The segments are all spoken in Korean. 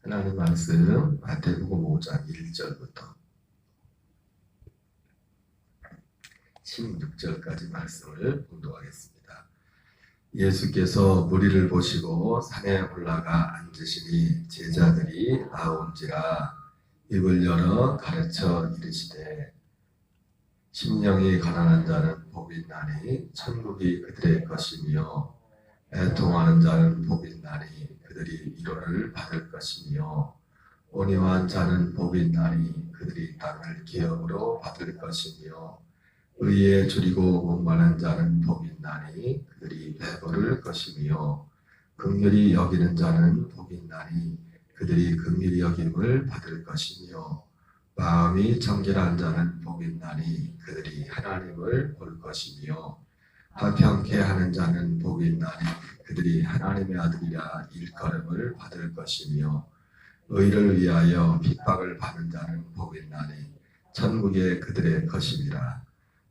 하나님 말씀 마태복음 5장 1절부터 16절까지 말씀을 봉독하겠습니다. 예수께서 무리를 보시고 산에 올라가 앉으시니 제자들이 나온지라 입을 열어 가르쳐 이르시되 심령이 가난한 자는 복이 있나니 천국이 그들의 것이며 애통하는 자는 복이 있나니 그들이 위로를 받을 것이며 온유한 자는 복이 있나니 그들이 땅을 기업으로 받을 것이며 의에 줄이고 목마른 자는 복이 있나니 그들이 배부를 것이며 긍휼히 여기는 자는 복이 있나니 그들이 긍휼히 여김을 받을 것이며 마음이 정결한 자는 복이 있나니 그들이 하나님을 볼 것이며 화평케 하는 자는 복이 있나니 그들이 하나님의 아들이라 일컬음을 받을 것이며 의를 위하여 핍박을 받는 자는 복이 있나니 천국에 그들의 것이니라.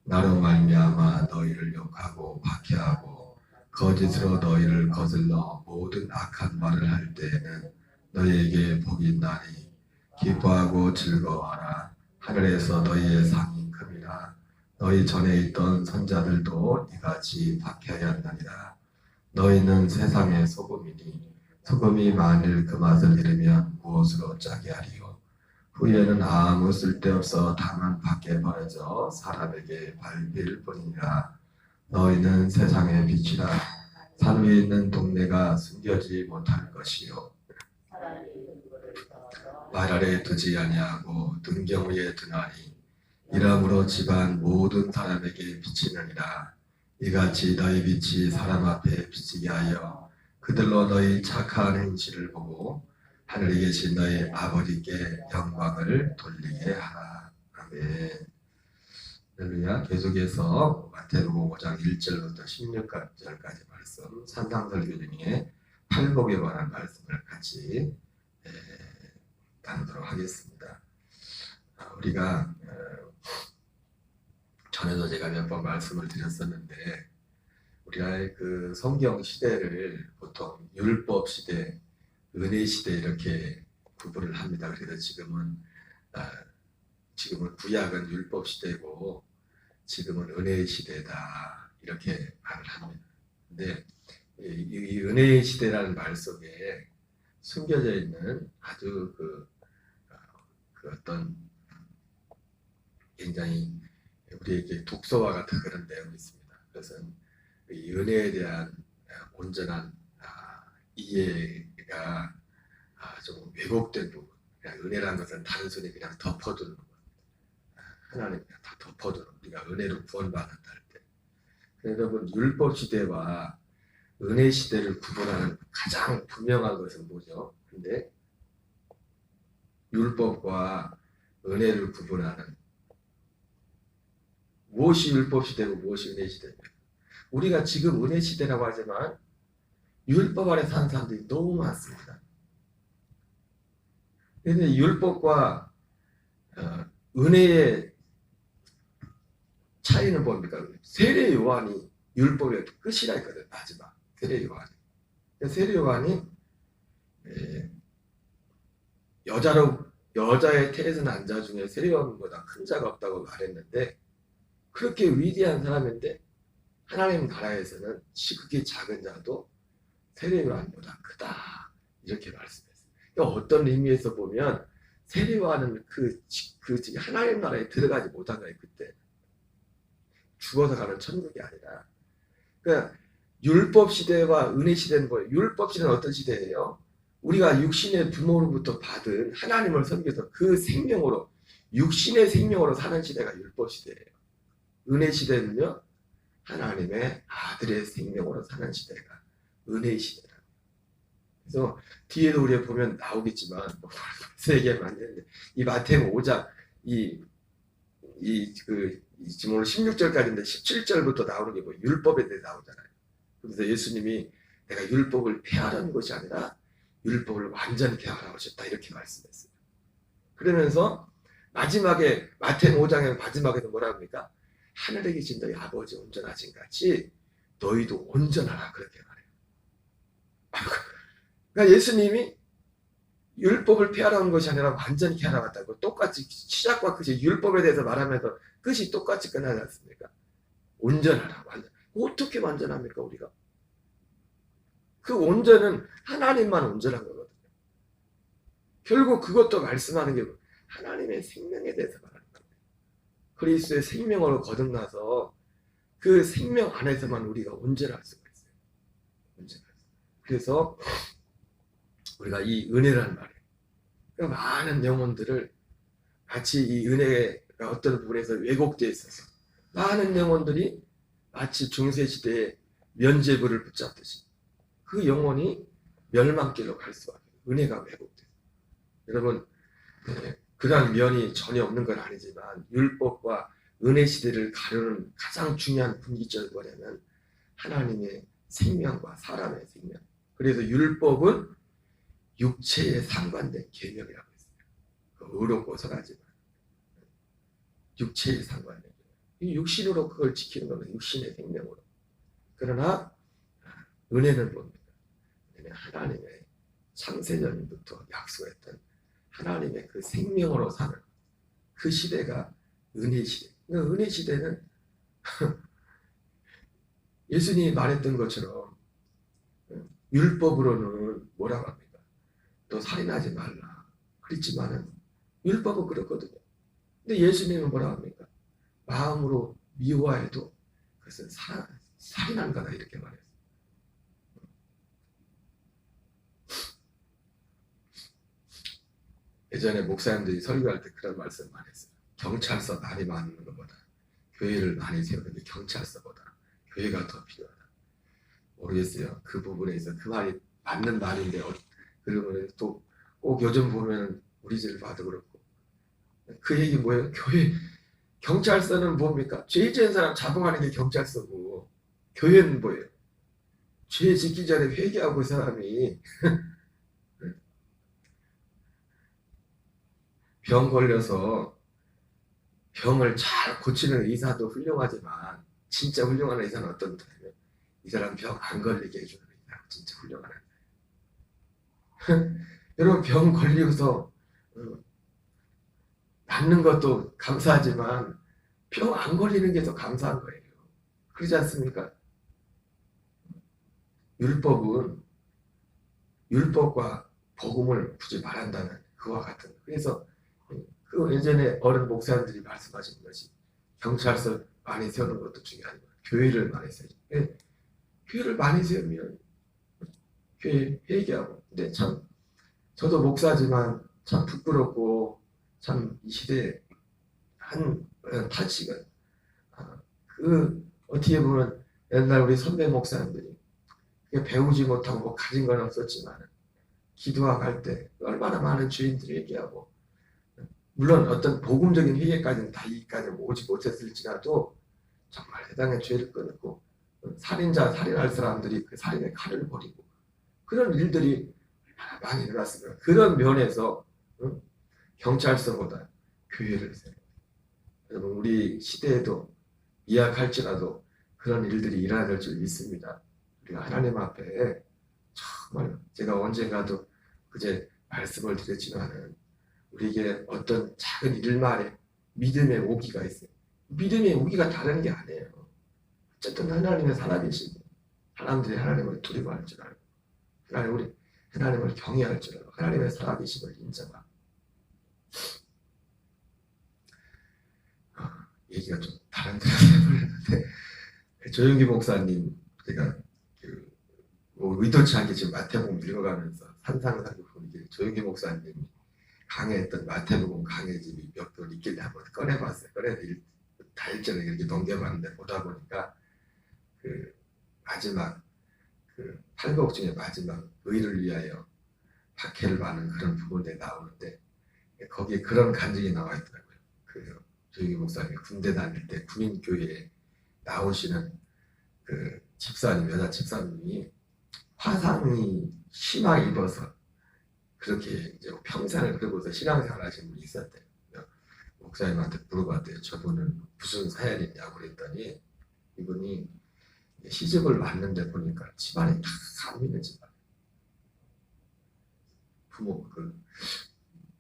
나로 말미암아 너희를 욕하고 박해하고 거짓으로 너희를 거슬러 모든 악한 말을 할 때에는 너희에게 복이 있나니 기뻐하고 즐거워하라. 하늘에서 너희의 상이 큼이라. 너희 전에 있던 선자들도 이같이 박해하였느니라. 너희는 세상의 소금이니 소금이 만일 그 맛을 잃으면 무엇으로 짜게 하리요. 후에는 아무 쓸데없어 다만 밖에 버려져 사람에게 밟힐 뿐이니라. 너희는 세상의 빛이라. 산 위에 있는 동네가 숨겨지지 못할 것이요 말 아래 두지 아니하고 등경 위에 두나니 이러므로 집안 모든 사람에게 비치느니라. 이같이 너희 빛이 사람 앞에 비치게 하여 그들로 너희 착한 행실을 보고 하늘에 계신 너희 아버지께 영광을 돌리게 하라. 아멘. 할렐루야. 계속해서 마태복음 5장 1절부터 16절까지 말씀 산상설교 중에 팔복에 관한 말씀을 같이 나누도록 하겠습니다. 우리가 전에도 제가 몇 번 말씀을 드렸었는데 우리가 그 성경 시대를 보통 율법 시대, 은혜 시대 이렇게 구분을 합니다. 그래서 지금은 구약은 율법 시대고 지금은 은혜의 시대다 이렇게 말을 합니다. 근데 이 은혜의 시대라는 말 속에 숨겨져 있는 아주 그 어떤 굉장히 우리에게 독서와 같은 그런 내용이 있습니다. 그래서 이 은혜에 대한 온전한 이해가 좀 왜곡된 부분. 그냥 은혜라는 것은 단순히 그냥 덮어두는 것. 하나님 그냥 다 덮어두는. 우리가 은혜로 구원받는다 할 때. 여러분 율법 시대와 은혜 시대를 구분하는 가장 분명한 것은 뭐죠? 근데 율법과 은혜를 구분하는 무엇이 율법 시대고 무엇이 은혜 시대입니까? 우리가 지금 은혜 시대라고 하지만 율법 아래 사는 사람들이 너무 많습니다. 그런데 율법과 은혜의 차이는 뭡니까? 세례 요한이 율법의 끝이라 했거든. 마지막 세례 요한이. 세례 요한이 여자의 태에서 난 자 중에 세례 요한보다 큰 자가 없다고 말했는데 그렇게 위대한 사람인데 하나님 나라에서는 지극히 작은 자도 세례 요한보다 크다 이렇게 말씀했어요. 어떤 의미에서 보면 세례 요한은 그 하나님 나라에 들어가지 못한 거예요. 그때 죽어서 가는 천국이 아니라. 그러니까 율법 시대와 은혜 시대는 뭐예요? 율법 시대는 어떤 시대예요? 우리가 육신의 부모로부터 받은 하나님을 섬겨서 그 생명으로 육신의 생명으로 사는 시대가 율법 시대예요. 은혜 시대는요 하나님의 아들의 생명으로 사는 시대가 은혜 시대라. 그래서 뒤에도 우리가 보면 나오겠지만 벌써 얘기하면 안 되는데 이 마태복음 5장 지금 오늘 16절까지인데 17절부터 나오는 게 뭐 율법에 대해 나오잖아요. 그래서 예수님이 내가 율법을 폐하라는 것이 아니라 율법을 완전히 폐하라고 하셨다 이렇게 말씀했어요. 그러면서 마지막에 마태복음 5장의 마지막에도 뭐라 합니까? 하늘에 계신 너희 아버지 온전하신 같이 너희도 온전하라 그렇게 말해요. 그러니까 예수님이 율법을 폐하라는 것이 아니라 완전히 폐하라갔다고. 똑같이 시작과 끝이 율법에 대해서 말하면서 끝이 똑같이 끝나지 않습니까? 온전하라. 완전. 어떻게 완전합니까 우리가? 그 온전은 하나님만 온전한 거거든요. 결국 그것도 말씀하는 게 하나님의 생명에 대해서 말하는 거예요. 그리스도의 생명으로 거듭나서 그 생명 안에서만 우리가 온전할 수가 있어요. 온전할 수. 그래서 우리가 이 은혜라는 말이에요. 그러니까 많은 영혼들을 마치 이 은혜가 어떤 부분에서 왜곡되어 있어서 많은 영혼들이 마치 중세시대의 면죄부를 붙잡듯이 그 영혼이 멸망길로 갈 수밖에 없어요. 은혜가 왜곡돼요. 여러분, 그러한 면이 전혀 없는 건 아니지만 율법과 은혜 시대를 가르는 가장 중요한 분기점이 뭐냐면 하나님의 생명과 사람의 생명. 그래서 율법은 육체에 상관된 계명이라고 했어요. 의롭고 선하지만 육체에 상관된 계명. 육신으로 그걸 지키는 거는 육신의 생명으로. 그러나 은혜는 뭡니까? 하나님의 창세전부터 약속했던 하나님의 그 생명으로 사는 그 시대가 은혜 시대. 은혜 시대는 예수님이 말했던 것처럼 율법으로는 뭐라고 합니까? 너 살인하지 말라. 그랬지만은 율법은 그렇거든요. 근데 예수님은 뭐라고 합니까? 마음으로 미워해도 그것은 살인한 거다 이렇게 말했어요. 예전에 목사님들이 설교할 때 그런 말씀 많이 했어요. 경찰서 많이 많은 것보다 교회를 많이 세우는 게 경찰서보다 교회가 더 필요하다. 모르겠어요. 그 부분에 있어 그 말이 맞는 말인데 그러면 또 꼭 요즘 보면 우리 집 봐도 그렇고 그 얘기 뭐예요? 교회 경찰서는 뭡니까? 죄 지은 사람 잡아가는 게 경찰서고 교회는 뭐예요? 죄 짓기 전에 회개하고 그 사람이 병 걸려서 병을 잘 고치는 의사도 훌륭하지만 진짜 훌륭한 의사는 어떤 의사냐면 이 사람 병 안 걸리게 해주는 의사가 진짜 훌륭한 의사. 여러분 병 걸리고서 낫는 것도 감사하지만 병 안 걸리는 게 더 감사한 거예요. 그렇지 않습니까? 율법은 율법과 복음을 굳이 말한다는 그와 같은. 그래서 그 예전에 어른 목사님들이 말씀하신 것이 경찰서 많이 세우는 것도 중요한 거예요. 교회를 많이 세우죠. 교회를 많이 세우면 교회 회개하고. 근데 참 저도 목사지만 참 부끄럽고 참 이 시대에 한 타치가 그 어떻게 보면 옛날 우리 선배 목사님들이 배우지 못하고 뭐 가진 건 없었지만 기도하고 때 얼마나 많은 주인들이 얘기하고 물론 어떤 복음적인 회개까지는 다 이까지 오지 못했을지라도 정말 세상의 죄를 끊고 살인자 살인할 사람들이 그 살인의 칼을 버리고 그런 일들이 얼마나 많이 일어났습니다. 그런 면에서 경찰서보다 교회를 세워요. 여러분 우리 시대에도 이야기할지라도 그런 일들이 일어날 줄 믿습니다. 우리가 하나님 앞에 정말 제가 언젠가도 그제 말씀을 드렸지만은 우리에게 어떤 작은 일말에 믿음의 오기가 있어요. 믿음의 오기가 다른 게 아니에요. 어쨌든 하나님의 살아계시고 사람들이 하나님을 두려워할 줄 알고 하나님을 경외할 줄 알고 하나님의 살아계심을 인정하고 얘기가 좀 다른 데로 해버렸는데 조영기 목사님 제가 의도치 않게 지금 마태복음 읽어가면서 산상상이 보니 조영기 목사님이 강의했던 마태복음 강의집이 몇 번 있길래 한번 꺼내봤어요. 꺼내서 다 읽잖아요. 이렇게 넘겨봤는데 보다 보니까 그 마지막 그 팔복 중에 마지막 의를 위하여 박해를 받는 그런 부분에 나오는데 거기에 그런 간증이 나와 있더라고요. 그 조영기 목사님이 군대 다닐 때 군인교회에 나오시는 그 집사님, 여자 집사님이 화상이 심하게 입어서 그렇게 이제 평생을 그러고서 신앙생활 하신 분이 있었대요. 목사님한테 물어봤대요. 저분은 무슨 사연이냐고 그랬더니 이분이 시집을 왔는데 보니까 집안이 다 안 믿는 집안. 부모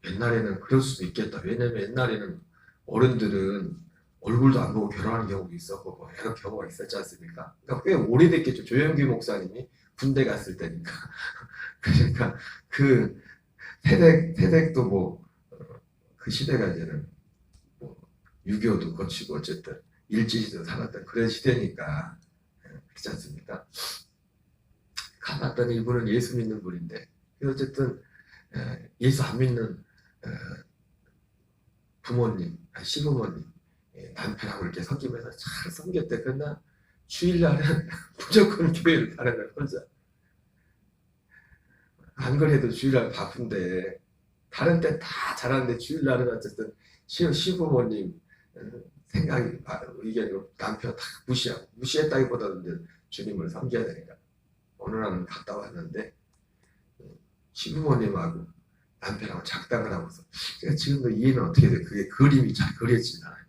옛날에는 그럴 수도 있겠다. 왜냐면 옛날에는 어른들은 얼굴도 안 보고 결혼하는 경우도 있었고 뭐 여러 경우가 있었지 않습니까? 그러니까 꽤 오래됐겠죠. 조영기 목사님이 군대 갔을 때니까. 그러니까 그 태백도 뭐 그 시대가 이제는 뭐 6.25도 거치고 어쨌든 일제시대도 살았던 그런 시대니까 그렇지 않습니까? 가봤더니 이분은 예수 믿는 분인데 어쨌든 예수 안 믿는 부모님, 시부모님, 남편하고 이렇게 섬기면서 잘 섬겼대. 그러나 주일날은 무조건 교회를 가는 거야 혼자. 안 그래도 주일날 바쁜데 다른 때 다 잘하는데 주일날은 어쨌든 시부모님 생각이 의견으로 남편 다 무시하고 무시했다기보다는 이제 주님을 섬겨야 되니까 어느 날은 갔다 왔는데 시부모님하고 남편하고 작당을 하고서 제가 지금도 이해는 어떻게 돼? 그게 그림이 잘 그려지진 않아요.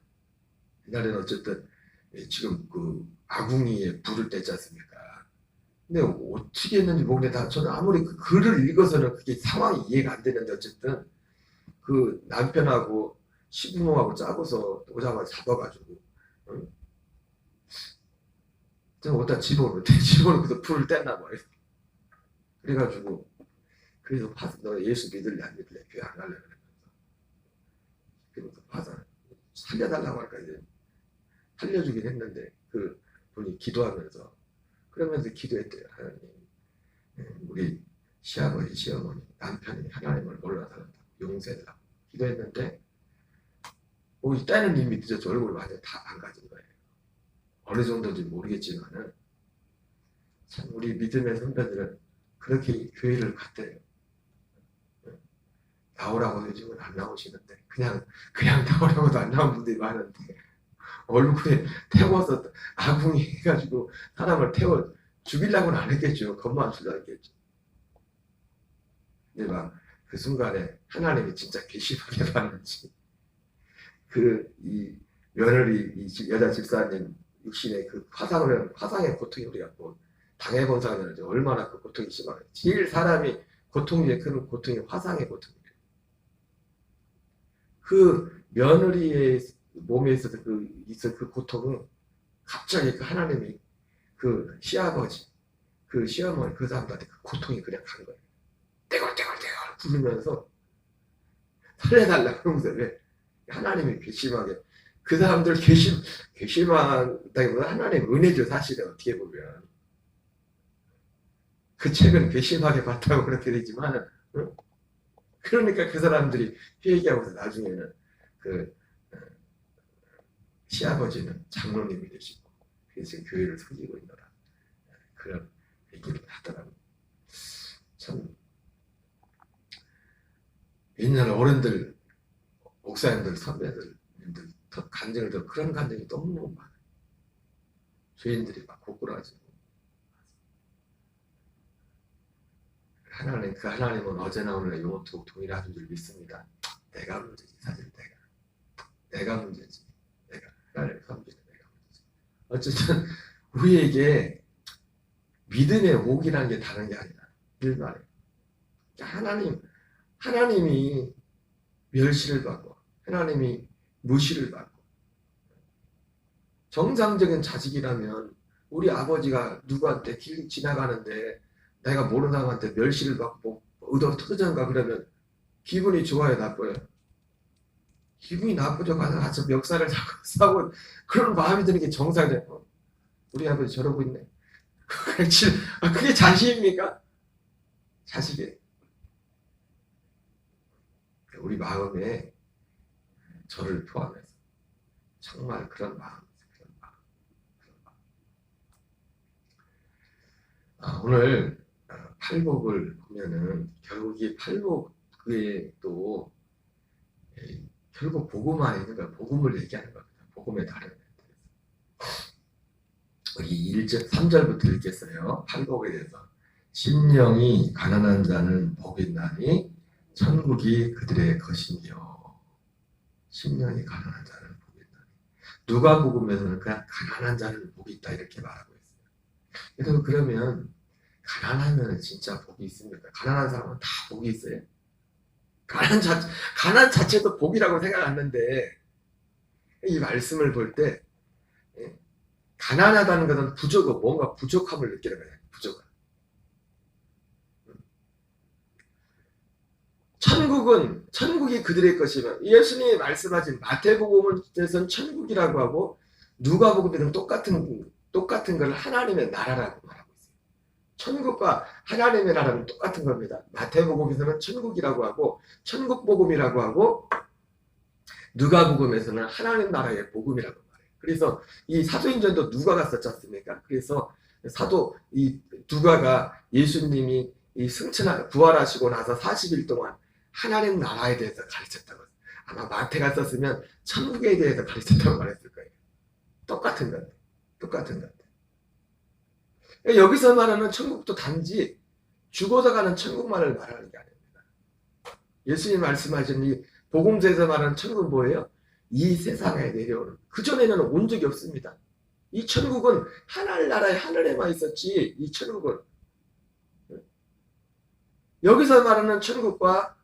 옛날에는 어쨌든 지금 그 아궁이에 불을 뗐지 않습니까? 근데 어떻게 했는지 모르겠는데 저는 아무리 그 글을 읽어서는 그게 상황이 이해가 안 되는데 어쨌든 그 남편하고 시부모하고 짜고서 오자마자 잡아가지고 응? 제가 어디다 집어넣고 불을 뗐나 봐요. 그래가지고 그래서 너 예수 믿을래 안 믿을래 교회 안 갈래 그러면서 파산 살려달라고 할까 이제 살려주긴 했는데 그 분이 기도하면서 그러면서 기도했대요. 하나님 우리 시아버지 시어머니 남편이 하나님을 몰라서 용서해달라고 기도했는데 이때는 이미 늦었죠. 얼굴이 완전 다 망가진 거예요. 어느 정도인지 모르겠지만은 참 우리 믿음의 선배들은 그렇게 교회를 갔대요. 나오라고 요즘은 안 나오시는데 그냥 나오라고도 안 나온 분들이 많은데 얼굴에 태워서 아궁이 해가지고 사람을 태워 죽이려고는 안 했겠죠. 겁만 주려 했겠죠. 근데 막 그 순간에 하나님이 진짜 괘씸하게 봤는지 이 며느리 이 여자 집사님 육신의 그 화상의 고통이 우리가 뭐 당해본 사람은 얼마나 그 고통이 심하게 제일 사람이 고통 중에 큰 고통이 화상의 고통이에요. 그 며느리의 몸에 있어서 그 고통은 갑자기 그 하나님이 그 시아버지, 그 시어머니 그 사람들한테 그 고통이 그냥 간 거예요. 떼걸떼걸 부르면서 살려달라고 그러면서 왜 하나님이 괘씸하게 그 사람들 괘씸하다기보다 하나님의 은혜죠. 사실은 어떻게 보면 그 책은 괘씸하게 봤다고 그렇게 되지만 응? 그러니까 그 사람들이 회개하고서 나중에는 그 시아버지는 장로님이 되시고 그래서 교회를 섬기고 있노라 그런 얘기를 하더라고요. 참 옛날 어른들 목사님들 선배들 간증을 그런 간증이 너무 많아요. 죄인들이 막 고꾸라지고 하나님은 어제나 오늘나 영원토록 동일하신 줄 믿습니다. 내가 문제지 사실 내가 문제지 내가 하나님을 섬기는 내가 문제지. 어쨌든 우리에게 믿음의 옥이라는 게 다른 게 아니라 일말에 하나님이 멸시를 받고 하나님이 무시를 받고 정상적인 자식이라면 우리 아버지가 누구한테 길 지나가는데 내가 모르는 사람한테 멸시를 받고 의도가 터졌는가 그러면 기분이 좋아요 나빠요? 기분이 나쁘죠. 가서 멱살을 싸고 그런 마음이 드는 게 정상이에요. 우리 아버지 저러고 있네. 그게 자식입니까? 자식이에요. 우리 마음에 저를 포함해서 정말 그런 마음. 오늘 팔복을 보면은 결국 이 팔복에 또 결국 복음화에 있는 거야. 복음을 얘기하는 겁니다. 복음의 다른 우리 1절 3절부터 읽겠어요. 팔복에 대해서 심령이 가난한 자는 복이 있나니 천국이 그들의 것이며 심령이 가난한 자는 복이 있나니 누가복음에서는 그냥 가난한 자는 복이 있다 이렇게 말하고 있어요. 그러면 가난하면 진짜 복이 있습니까? 가난한 사람은 다 복이 있어요? 가난 자체도 복이라고 생각하는데 이 말씀을 볼 때 가난하다는 것은 부족하고 뭔가 부족함을 느끼는 거예요. 부족함. 천국이 그들의 것이면 예수님이 말씀하신 마태복음에서는 천국이라고 하고 누가복음에는 똑같은 걸 하나님의 나라라고 말하고 있어요. 천국과 하나님의 나라는 똑같은 겁니다. 마태복음에서는 천국이라고 하고 천국복음이라고 하고 누가복음에서는 하나님 나라의 복음이라고 말해요. 그래서 이 사도행전도 누가가 썼지 않습니까? 그래서 사도 이 누가가 예수님이 이 부활하시고 나서 40일 동안 하나님 나라에 대해서 가르쳤다고. 아마 마태가 썼으면 천국에 대해서 가르쳤다고 말했을 거예요. 똑같은 건데. 여기서 말하는 천국도 단지 죽어서 가는 천국만을 말하는 게 아닙니다. 예수님 말씀하신 이 복음서에서 말하는 천국은 뭐예요? 이 세상에 내려오는. 그전에는 온 적이 없습니다. 이 천국은 하늘나라의 하늘에만 있었지. 이 천국은 여기서 말하는 천국과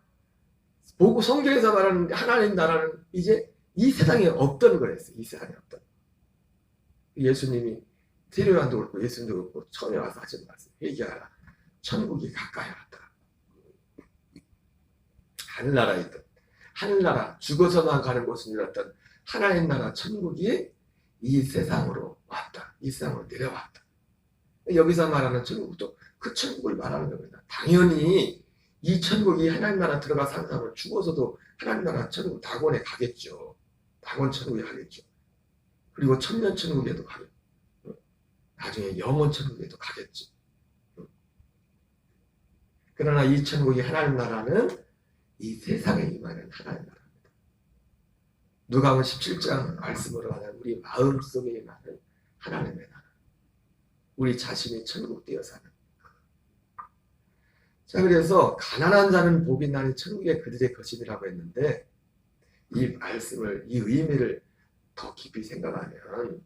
성경에서 말하는 하나님 나라는 이제 이 세상에 없던 거였어요. 이 세상에 없던. 예수님이 세례요한도 그렇고 예수님도 그렇고 처음에 와서 하신 말씀 회개하라. 천국이 가까이 왔다. 하늘나라에 있던 하늘나라 죽어서만 가는 곳은 이렇던 하나님 나라 천국이 이 세상으로 왔다. 이 세상으로 내려왔다. 여기서 말하는 천국도 그 천국을 말하는 겁니다. 당연히 이 천국이 하나님 나라 들어가 사는 사람은 죽어서도 하나님 나라 천국 낙원에 가겠죠. 낙원 천국에 가겠죠. 그리고 천년 천국에도 가겠죠. 나중에 영원 천국에도 가겠죠. 그러나 이 천국이 하나님 나라는 이 세상에 임하는 하나님 나라입니다. 누가복음 17장 말씀으로 하는 우리 마음속에 임하는 하나님의 나라. 우리 자신이 천국 되어 사는. 자, 그래서 가난한 자는 복이 나니 천국에 그들의 것임이라고 했는데 이 말씀을, 이 의미를 더 깊이 생각하면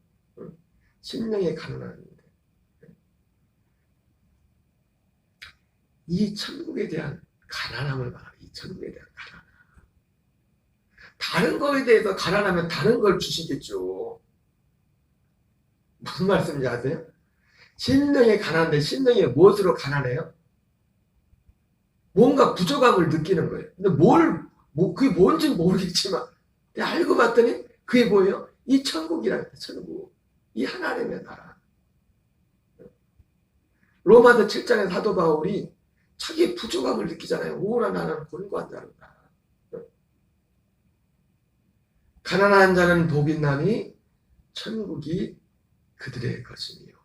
심령의 가난한데 이 천국에 대한 가난함을 말하는 이 천국에 대한 가난함. 다른 거에 대해서 가난하면 다른 걸 주시겠죠. 무슨 말씀인지 아세요? 심령이 가난한데 심령이 무엇으로 가난해요? 뭔가 부족함을 느끼는 거예요. 근데 그게 뭔지 모르겠지만 알고 봤더니 그게 뭐예요? 이 천국이라는 천국. 이 하나님의 나라. 로마서 7장의 사도 바울이 자기의 부족함을 느끼잖아요. 오라 나는 곤고한 자로다. 가난한 자는 복이 나니 천국이 그들의 것이니요.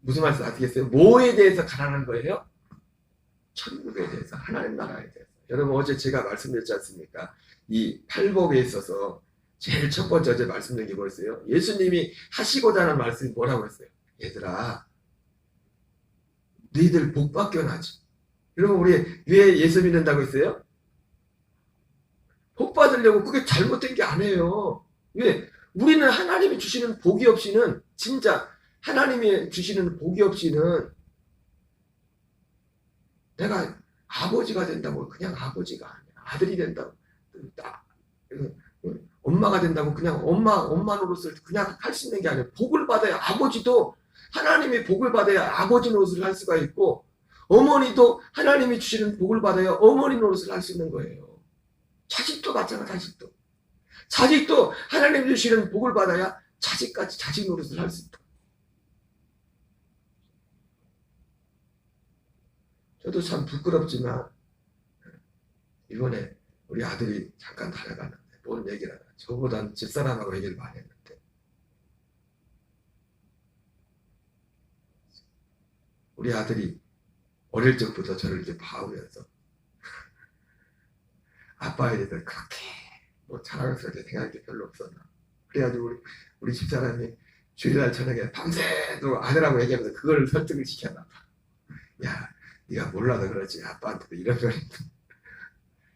무슨 말씀 아시겠어요? 뭐에 대해서 가난한 거예요? 천국에 대해서, 하나님 나라에 대해서. 여러분 어제 제가 말씀드렸지 않습니까? 이 팔복에 있어서 제일 첫 번째 어제 말씀드린 게 뭐였어요? 예수님이 하시고자 하는 말씀이 뭐라고 했어요? 얘들아, 너희들 복 받겨 나지. 여러분 우리 왜 예수 믿는다고 했어요? 복 받으려고. 그게 잘못된 게 아니에요. 왜? 우리는 하나님이 주시는 복이 없이는, 진짜 하나님이 주시는 복이 없이는 내가 아버지가 된다고 그냥 아버지가 아니야. 아들이 된다고, 엄마가 된다고 그냥 엄마 노릇을 그냥 할 수 있는 게 아니에요. 복을 받아야, 아버지도 하나님이 복을 받아야 아버지 노릇을 할 수가 있고, 어머니도 하나님이 주시는 복을 받아야 어머니 노릇을 할 수 있는 거예요. 자식도 마찬가지. 자식도 하나님이 주시는 복을 받아야 자식까지 자식 노릇을 할 수 있다. 저도 참 부끄럽지만 이번에 우리 아들이 잠깐 다녀가는데 뭔 얘기를 하나. 저보다는 집사람하고 얘기를 많이 했는데 우리 아들이 어릴 적부터 저를 이렇게 봐오면서 아빠에 대해서 그렇게 뭐 자랑스럽게 생각할 게 별로 없었나. 그래가지고 우리 집사람이 주일날 저녁에 밤새도 아들하고 얘기하면서 그걸 설득을 시켰나 봐. 야, 네가 몰라서 그렇지 아빠한테도 이런 소리.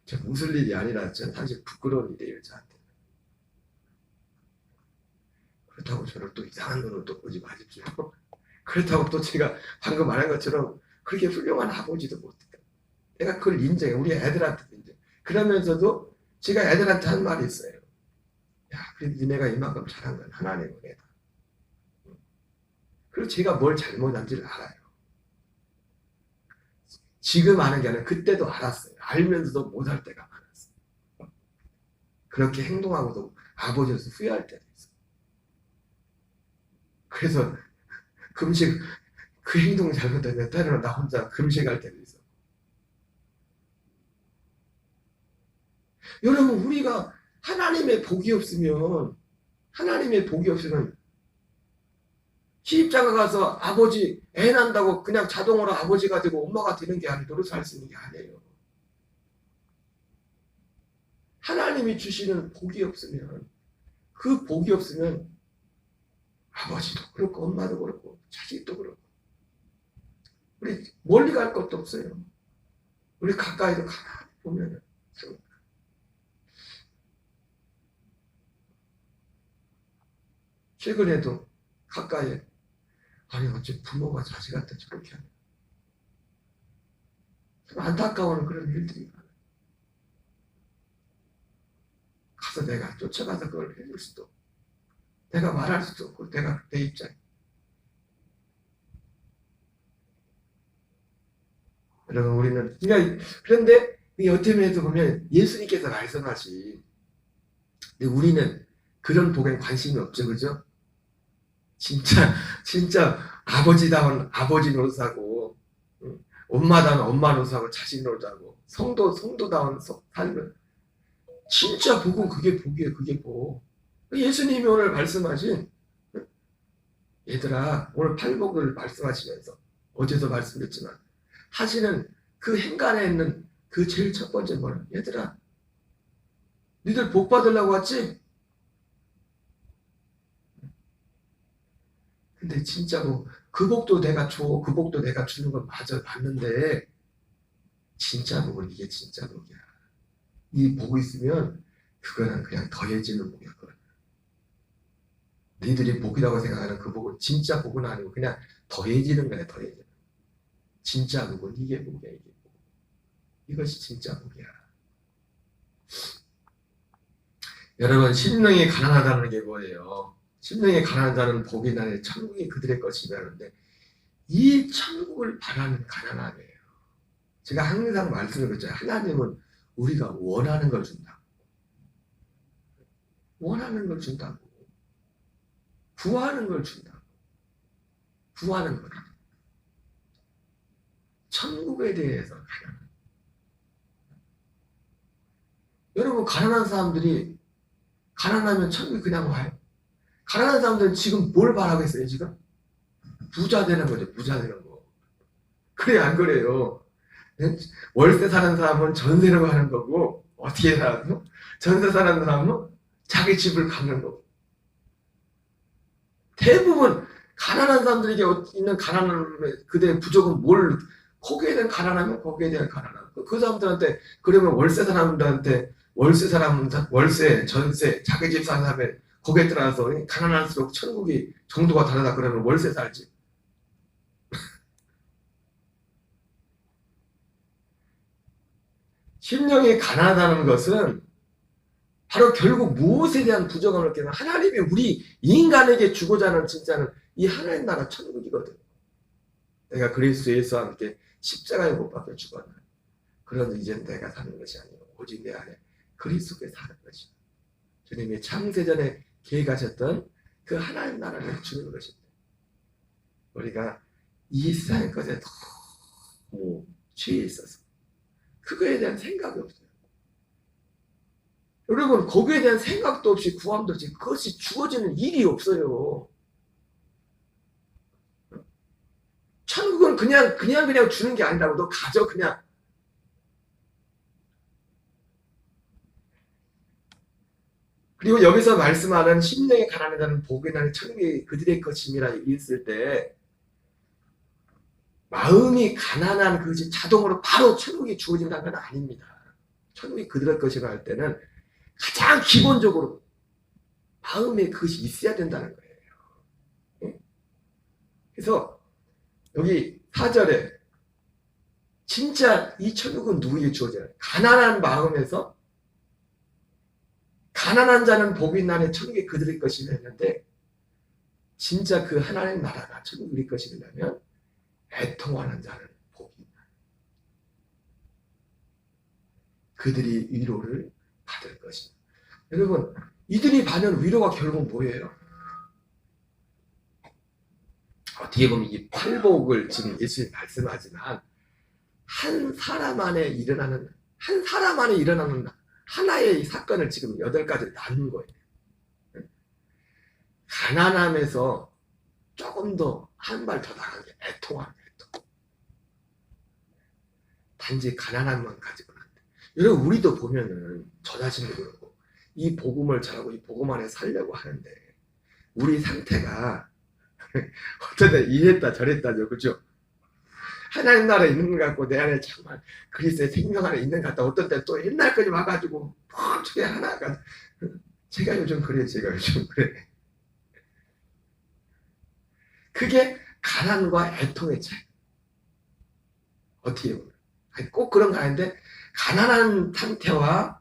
저 웃을 일이 아니라 전 사실 부끄러운 일이에요, 저한테. 그렇다고 저를 또 이상한 눈으로 또 보지 마십시오. 그렇다고 또 제가 방금 말한 것처럼 그렇게 훌륭한 아버지도 못해요. 내가 그걸 인정해. 우리 애들한테도 인정. 그러면서도 제가 애들한테 한 말이 있어요. 야, 그래도 니네가 이만큼 잘한 건 하나님의 은혜다. 그리고 제가 뭘 잘못한지를 알아요. 지금 아는 게 아니라 그때도 알았어요. 알면서도 못할 때가 많았어요. 그렇게 행동하고도 아버지로서 후회할 때도 있어요. 그래서 금식, 그 행동이 잘못되면 때로는 나 혼자 금식할 때도 있어. 여러분, 우리가 하나님의 복이 없으면 시집장가 가서 아버지 애 난다고 그냥 자동으로 아버지가 되고 엄마가 되는 게 아니고 노릇 할 수 있는 게 아니에요. 하나님이 주시는 복이 없으면, 그 복이 없으면 아버지도 그렇고 엄마도 그렇고 자식도 그렇고 우리 멀리 갈 것도 없어요. 우리 가까이도 가만히 보면은 최근에도 가까이에 아니 어째 부모가 자식한테 저렇게 하냐. 참 안타까운 그런 일들이 많아요. 가서 내가 쫓아가서 그걸 해줄 수도 없고 내가 말할 수도 없고 내가 내 입장. 여러분 우리는 그런데 이 어떻게도 보면 예수님께서 말씀하신 우리는 그런 복엔 관심이 없죠, 그죠? 진짜 아버지다운 아버지 노릇하고 엄마다운 엄마 노릇하고 자식 노릇하고 성도다운 삶을 진짜 복은 그게 복이에요. 그게 복. 예수님이 오늘 말씀하신 얘들아 오늘 팔복을 말씀하시면서 어제도 말씀드렸지만 하시는 그 행간에 있는 그 제일 첫 번째 뭐냐 얘들아 니들 복 받으려고 왔지? 근데 진짜로 그 복도 내가 줘, 그 복도 내가 주는 건 맞아 봤는데 진짜 복은 이게 진짜 복이야. 이 복이 있으면 그거는 그냥 더해지는 복이었거든. 너희들이 복이라고 생각하는 그 복은 진짜 복은 아니고 그냥 더해지는 거야, 더해지는. 진짜 복은 이게 복이야, 이게 복. 이것이 진짜 복이야. 여러분, 심령이 가난하다는 게 뭐예요? 심령이 가난한 자는 복이 나니 천국이 그들의 것이라는데 이 천국을 바라는 가난함이에요. 제가 항상 말씀을 드렸잖아요. 하나님은 우리가 원하는 걸 준다고. 원하는 걸 준다고. 구하는 걸 준다고. 구하는 걸. 천국에 대해서 가난한. 여러분 가난한 사람들이 가난하면 천국이 그냥 와요? 가난한 사람들은 지금 뭘 바라겠어요, 지금? 부자 되는 거죠, 부자 되는 거. 그래, 안 그래요? 월세 사는 사람은 전세로 가는 거고, 어떻게 살아도? 전세 사는 사람은 자기 집을 갖는 거고. 대부분, 가난한 사람들에게 있는 가난한, 그대의 부족은 거기에 대한 가난하면 거기에 대한 가난함. 그 사람들한테, 그러면 월세 사람들한테, 월세, 전세, 자기 집 사는 사람의 거기에 따라서 가난할수록 천국이 정도가 다르다 그러면 월세 살지. 심령이 가난하다는 것은 바로 결국 무엇에 대한 부족함을 느끼는 하나님이 우리 인간에게 주고자 하는 진짜는 이 하나님 나라 천국이거든. 내가 그리스도 예수와 함께 십자가에 못 박혀 죽었나. 그런데 이제는 내가 사는 것이 아니고 오직 내 안에 그리스도께 사는 것이다. 주님이 창세전에 계획하셨던 그 하나님 나라를 주는 것입니다. 우리가 이 세상의 것에 너무 취해 있어서 그거에 대한 생각이 없어요. 여러분 거기에 대한 생각도 없이 구함도 없이 그것이 주어지는 일이 없어요. 천국은 그냥 주는 게 아니라고. 너 가져 그냥. 그리고 여기서 말씀하는 심령에 가난하다는 복이 나는 천국이 그들의 것임이라 있을 때 마음이 가난한 그것이 자동으로 바로 천국이 주어진다는 건 아닙니다. 천국이 그들의 것이라 할 때는 가장 기본적으로 마음에 그것이 있어야 된다는 거예요. 그래서 여기 4절에 진짜 이 천국은 누구에게 주어져요? 가난한 마음에서 가난한 자는 복이 있나니 천국이 그들의 것이라 했는데 진짜 그 하나님 나라가 천국이 것이려면 애통하는 자는 복이 있나. 그들이 위로를 받을 것이다. 여러분 이들이 받는 위로가 결국 뭐예요? 어떻게 보면 이 팔복을 지금 예수님이 말씀하지만 한 사람 안에 일어나는 하나의 사건을 지금 8가지로 나눈 거예요. 가난함에서 조금 더 한 발 더 나간 게 애통함이에요. 단지 가난함만 가지고는 안 돼. 여러분 우리도 보면은 저 자신도 그렇고 이 복음을 전하고 이 복음 안에 살려고 하는데 우리 상태가 어떤 때 이랬다 저랬다죠. 그죠? 하나님 나라에 있는 것 같고 내 안에 정말 그리스도의 생명 안에 있는 것 같다. 어떤 때 또 옛날까지 와가지고 어떻게 하나가 제가 요즘 그래. 그게 가난과 애통의 차이. 어떻게 보면 아니, 꼭 그런 거 아닌데 가난한 상태와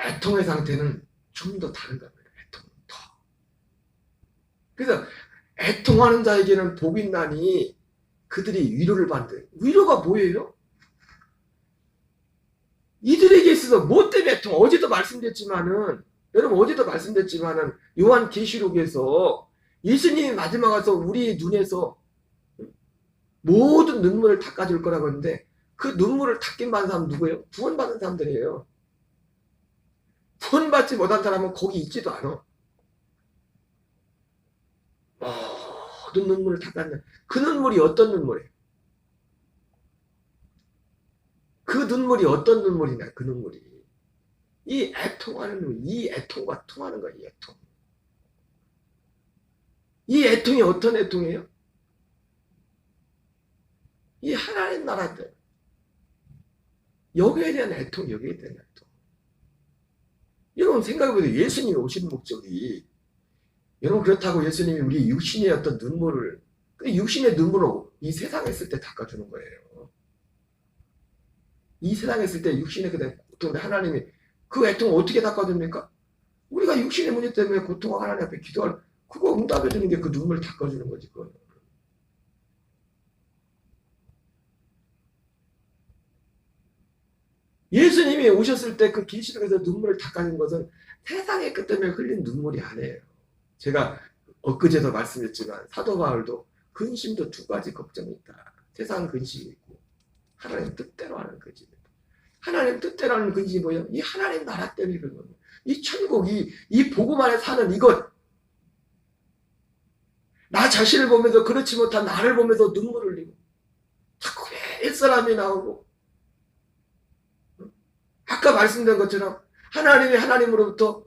애통의 상태는 좀 더 다른 겁니다. 애통은 더. 그래서 애통하는 자에게는 복이 있나니 그들이 위로를 받는다. 위로가 뭐예요? 이들에게 있어서 뭐 때문에 애통? 어제도 말씀드렸지만은 요한 계시록에서 예수님이 마지막 와서 우리 눈에서 모든 눈물을 닦아줄 거라고 했는데 그 눈물을 닦긴 받은 사람 누구예요? 구원받은 사람들이에요. 구원받지 못한 사람은 거기 있지도 않아. 모든 눈물을 닦았는 그 눈물이 어떤 눈물이에요? 그 눈물이 어떤 눈물이냐? 그 눈물이 이 애통하는 눈물, 이 애통과 통하는 거야. 이 애통. 이 애통이 어떤 애통이에요? 이 하나님 나라 때 여기에 대한 애통, 여기에 대한 애통. 여러분 생각해보세요. 예수님이 오신 목적이 여러분 그렇다고 예수님이 우리 육신의 어떤 눈물을 그 육신의 눈물을 이 세상에 있을 때 닦아주는 거예요. 이 세상에 있을 때 육신의 그 고통을 하나님이 그 애통을 어떻게 닦아줍니까? 우리가 육신의 문제 때문에 고통을 하나님 앞에 기도할 그거 응답해주는 게 그 눈물을 닦아주는 거지. 그건. 예수님이 오셨을 때 그 계시록에서 눈물을 닦아낸 것은 세상의 끝 때문에 흘린 눈물이 아니에요. 제가 엊그제도 말씀했지만 사도 바울도 근심도 2가지 걱정이 있다. 세상 근심이 있고 하나님 뜻대로 하는 근심이 있다. 하나님 뜻대로 하는 근심이 뭐예요? 이 하나님 나라 때문에 그런 겁니다. 이 천국, 이 복음 안에 사는 이것. 나 자신을 보면서 그렇지 못한 나를 보면서 눈물을 흘리고 자꾸 옛사람이 나오고 아까 말씀드린 것처럼 하나님이 하나님으로부터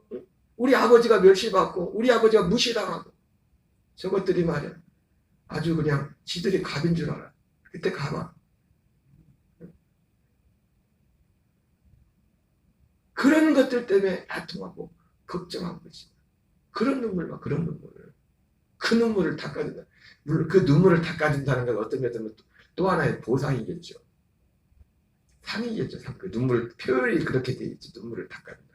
우리 아버지가 멸시받고 우리 아버지가 무시당하고 저것들이 말이야 아주 그냥 지들이 갑인 줄 알아. 그때 가봐. 그런 것들 때문에 애통하고 걱정하고 있습니다. 그런 눈물과 그런 눈물을 그 눈물을 닦아준다. 물론 그 눈물을 닦아준다는 건 어떤 면에서 또 하나의 보상이겠죠. 상이겠죠. 상. 그 눈물 표현이 그렇게 돼 있지. 눈물을 닦아준다.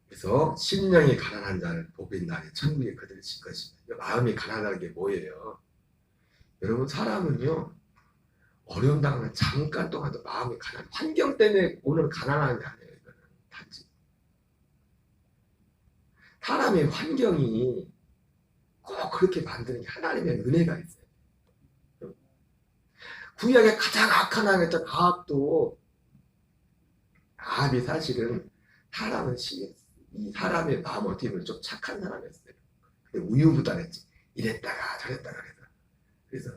그래서 심령이 가난한 자는 복이 있나니 천국에 그들이 질 것이다. 마음이 가난한 게 뭐예요? 여러분 사람은요 어려움 당하면 잠깐 동안도 마음이 가난. 환경 때문에 오늘 가난한 게 아니에요. 이거는 단지 사람의 환경이 꼭 그렇게 만드는 게 하나님의 은혜가 있어요. 구약의 가장 악한 왕이었던 아합도 아합이 사실은 사람은 이 사람의 마음 어떻게 보면 좀 착한 사람이었어요. 근데 우유부단했지. 이랬다가 저랬다가 그래서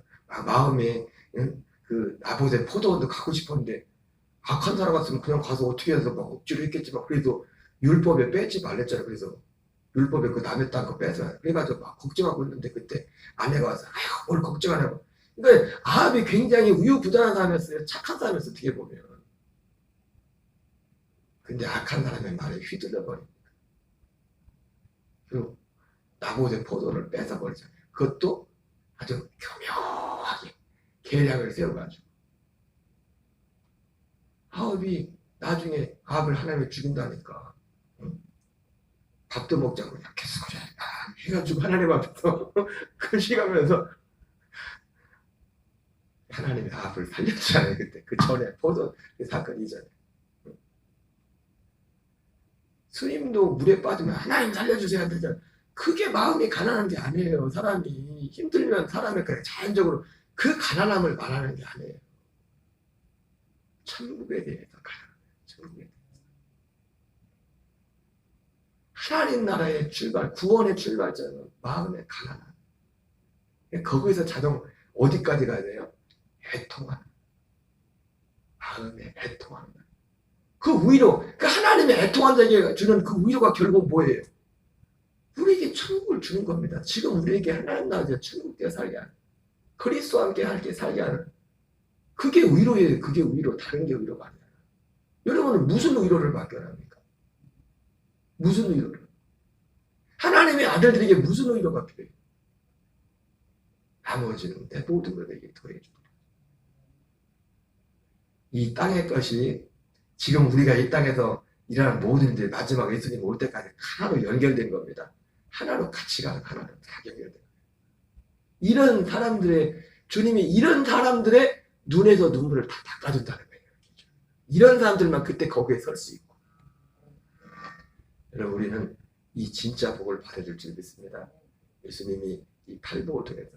마음에 그 나봇의 포도원도 가고 싶었는데 악한 사람 같으면 그냥 가서 어떻게 해서 막 억지로 했겠지만 그래도 율법에 빼지 말랬잖아요. 그래서 율법에 그 남의 땅 거 빼서 그래가지고 막 걱정하고 있는데 그때 아내가 와서 아휴 뭘 걱정하냐고. 그러니까 아합이 굉장히 우유부단한 사람이었어요. 착한 사람이었어요. 어떻게 보면. 근데 악한 사람의 말에 휘둘려 버립니다. 그리고 나봇의 포도를 뺏어버리잖아요. 그것도 아주 교묘하게 계략을 세워가지고 아합이 나중에 아합을 하나님이 죽인다니까. 응? 밥도 먹지 않고 그냥 계속 그래 해가지고 하나님 앞에서 금식하면서 하나님이 아합을 살렸잖아요. 그때 그 전에 포도 그 사건 이전에. 스님도 물에 빠지면 하나님 살려주세요 하잖아요. 그게 마음이 가난한 게 아니에요. 사람이 힘들면 사람이 그냥 자연적으로 그 가난함을 말하는 게 아니에요. 천국에 대해서 가난해요. 천국에 대해서. 하나님 나라의 출발, 구원의 출발점은 마음의 가난함. 거기서 자동 어디까지 가야 돼요? 애통하는. 마음의 애통하는. 그 위로, 그 하나님의 애통한 자에게 주는 그 위로가 결국 뭐예요? 우리에게 천국을 주는 겁니다. 지금 우리에게 하나님 나라에서 천국에 살게 하는, 그리스도와 함께 함께 살게 하는, 그게 위로예요. 그게 위로, 다른 게 위로가 아니야. 여러분은 무슨 위로를 받게 합니까? 무슨 위로를? 하나님의 아들들에게 무슨 위로가 필요해요? 나머지는 내 모든 걸 내게 더해주고. 이 땅의 것이 지금 우리가 이 땅에서 일하는 모든 일들 마지막 예수님 올 때까지 하나로 연결된 겁니다. 하나로 같이 가는, 하나로 다 연결된 거예요. 이런 사람들의, 주님이 이런 사람들의 눈에서 눈물을 다 닦아준다는 거예요. 이런 사람들만 그때 거기에 설 수 있고. 여러분, 우리는 이 진짜 복을 받아줄 줄 믿습니다. 예수님이 이 팔복을 통해서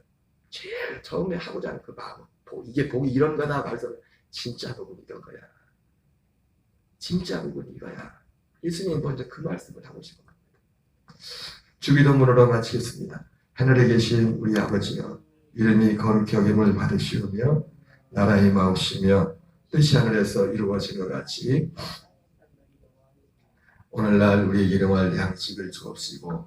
제일 처음에 하고자 하는 그 마음은 이게 복이 이런 거다 말해서 진짜 복은 이런 거야. 진짜 복은 이거야. 예수님이 먼저 그 말씀을 하고 싶은 겁니다. 주기도문으로 마치겠습니다. 하늘에 계신 우리 아버지여, 이름이 거룩히 여김을 받으시오며 나라의 마옵시며 뜻이 하늘에서 이루어진 것 같이 오늘날 우리에게 일용할 양식을 주옵시고